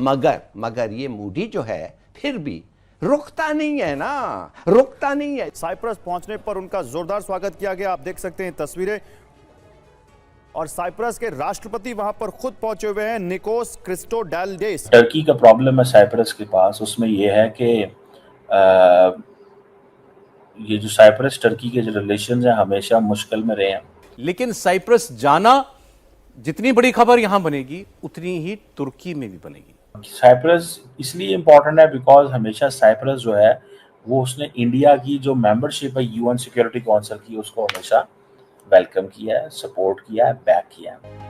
मगर मगर ये मूडी जो है फिर भी रुकता नहीं है ना, रुकता नहीं है। साइप्रस पहुंचने पर उनका जोरदार स्वागत किया गया। आप देख सकते हैं तस्वीरें, और साइप्रस के राष्ट्रपति वहां पर खुद पहुंचे हुए हैं, निकोस क्रिस्टोडालिडीस। टर्की का प्रॉब्लम है साइप्रस के पास, उसमें यह है कि ये जो साइप्रस टर्की के जो रिलेशन है हमेशा मुश्किल में रहे हैं। लेकिन साइप्रस जाना, जितनी बड़ी खबर यहां बनेगी उतनी ही तुर्की में भी बनेगी। साइप्रस इसलिए इम्पोर्टेंट है बिकॉज हमेशा साइप्रस जो है वो उसने इंडिया की जो मेंबरशिप है यूएन सिक्योरिटी काउंसिल की, उसको हमेशा वेलकम किया है, सपोर्ट किया है, बैक किया है।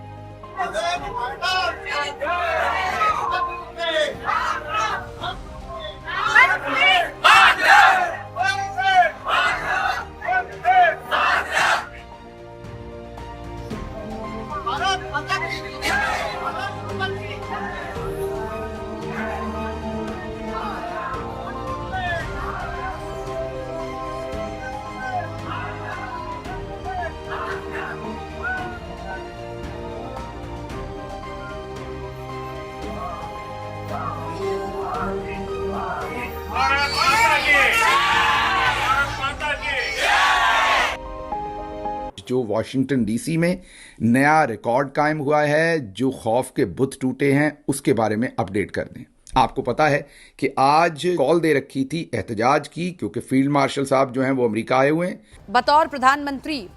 जो वॉशिंगटन डीसी में नया रिकॉर्ड कायम हुआ है, जो खौफ के बुत टूटे हैं, उसके बारे में अपडेट कर दें। आपको पता है कि आज कॉल दे रखी थी एहतजाज की, क्योंकि फील्ड मार्शल साहब जो हैं वो अमेरिका आए हुए हैं। बतौर प्रधानमंत्री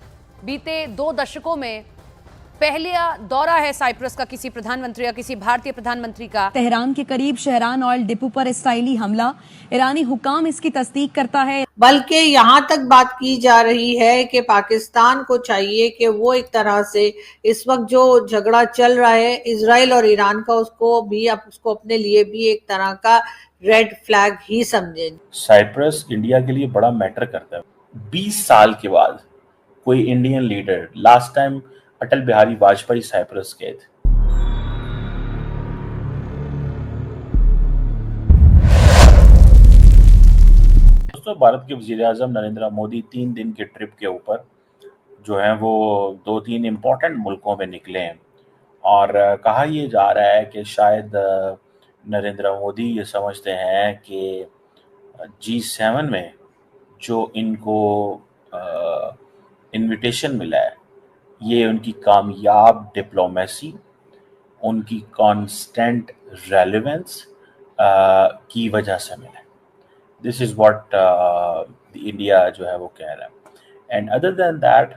बीते 2 दशकों में पहला दौरा है साइप्रस का किसी प्रधानमंत्री या किसी भारतीय प्रधानमंत्री का। तेहरान के करीब शहरान ऑयल डिपो पर इसराइली हमला, ईरानी हुकाम इसकी तस्दीक करता है। बल्कि यहाँ तक बात की जा रही है कि पाकिस्तान को चाहिए कि वो एक तरह से इस वक्त जो झगड़ा चल रहा है इजराइल और ईरान का, उसको अपने लिए भी एक तरह का रेड फ्लैग ही समझें। साइप्रस इंडिया के लिए बड़ा मैटर करता है। 20 साल के बाद कोई Indian leader, last time Atal Bihari Vajpayee Cyprus गए थे। दोस्तों, भारत के वज़ीर-ए-आज़म नरेंद्र मोदी 3 दिन के ट्रिप के ऊपर जो है वो 2-3 इम्पोर्टेंट मुल्कों में निकले हैं, और कहा यह जा रहा है कि शायद नरेंद्र मोदी ये समझते हैं कि G7 में जो इनको इनविटेशन मिला है, ये उनकी कामयाब डिप्लोमेसी, उनकी कांस्टेंट रेलेवेंस की वजह से मिला है। दिस इज़ व्हाट इंडिया जो है वो कह रहा है। And other than that,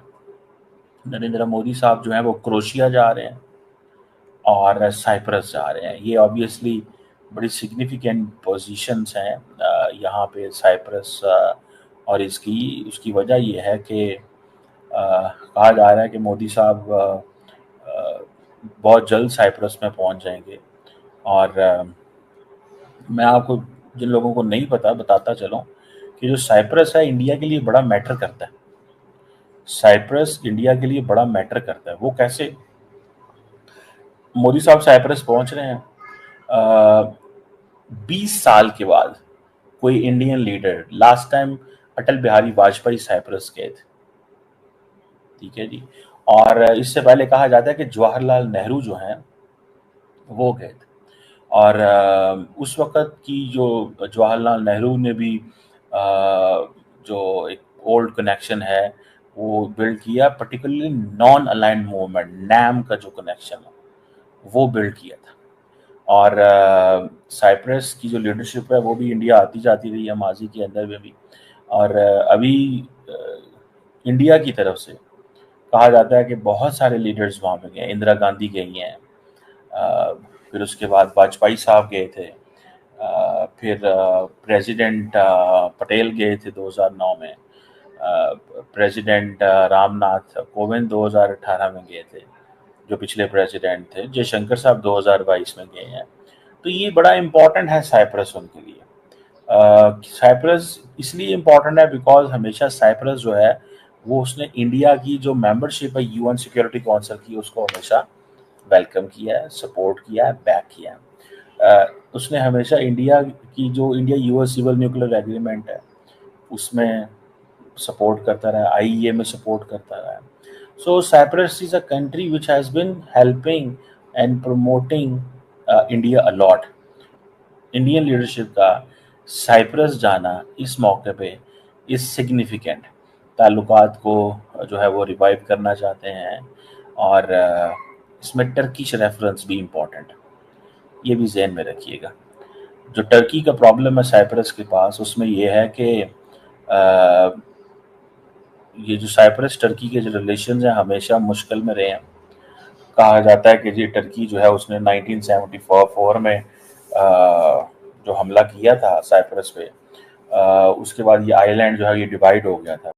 Narendra Modi साहब जो है वो क्रोशिया जा रहे हैं और साइप्रस जा रहे हैं। ये ऑब्वियसली बड़ी सिग्निफिकेंट पोजीशंस हैं यहाँ पे साइप्रस, और उसकी वजह ये है कि कहा जा रहा है कि मोदी साहब बहुत जल्द साइप्रस में पहुंच जाएंगे। और मैं आपको, जिन लोगों को नहीं पता, बताता चलूं कि जो साइप्रस है इंडिया के लिए बड़ा मैटर करता है। साइप्रस इंडिया के लिए बड़ा मैटर करता है। वो कैसे? मोदी साहब साइप्रस पहुंच रहे हैं। 20 साल के बाद कोई Indian leader, last time Atal Bihari Vajpayee Cyprus गए थे, ठीक है जी। और इससे पहले कहा जाता है कि जवाहरलाल नेहरू जो हैं वो गए थे, और उस वक़्त की जो जवाहरलाल नेहरू ने भी जो एक ओल्ड कनेक्शन है वो बिल्ड किया, particularly non aligned movement, NAM का जो कनेक्शन है वो बिल्ड किया था। और साइप्रस की जो लीडरशिप है वो भी इंडिया आती जाती रही है माजी के अंदर में भी। और अभी इंडिया की तरफ से कहा जाता है कि बहुत सारे लीडर्स वहाँ पे गए। इंदिरा गांधी गई हैं, फिर उसके बाद वाजपेयी साहब गए थे, फिर प्रेसिडेंट पटेल गए थे 2009 में, प्रेसिडेंट रामनाथ कोविंद 2018 में गए थे, जो पिछले प्रेसिडेंट थे। जयशंकर साहब 2022 में गए हैं। तो ये बड़ा इम्पॉर्टेंट है साइप्रस उनके लिए। साइप्रस इसलिए इम्पॉर्टेंट है बिकॉज हमेशा साइप्रस जो है वो उसने इंडिया की जो मेंबरशिप है यूएन सिक्योरिटी काउंसिल की, उसको हमेशा वेलकम किया है, सपोर्ट किया है, बैक किया है। उसने हमेशा इंडिया की जो India US civil nuclear agreement है उसमें सपोर्ट करता रहा, आईईए में सपोर्ट करता रहा। So Cyprus is a country which has been helping and promoting India a lot. Indian leadership का साइप्रस जाना इस मौके पे इज सिग्निफिकेंट। ताल्लुकात को जो है वो रिवाइव करना चाहते हैं और इसमें टर्किश रेफरेंस भी इम्पोर्टेंट है, ये भी जहन में रखिएगा। जो टर्की का प्रॉब्लम है साइप्रस के पास, उसमें ये है कि ये जो साइप्रस टर्की के जो रिलेशन हैं हमेशा मुश्किल में रहे हैं। कहा जाता है कि जी टर्की जो है उसने 1974 में जो हमला किया था साइप्रस पे, उसके बाद ये आइलैंड जो है ये डिवाइड हो गया था।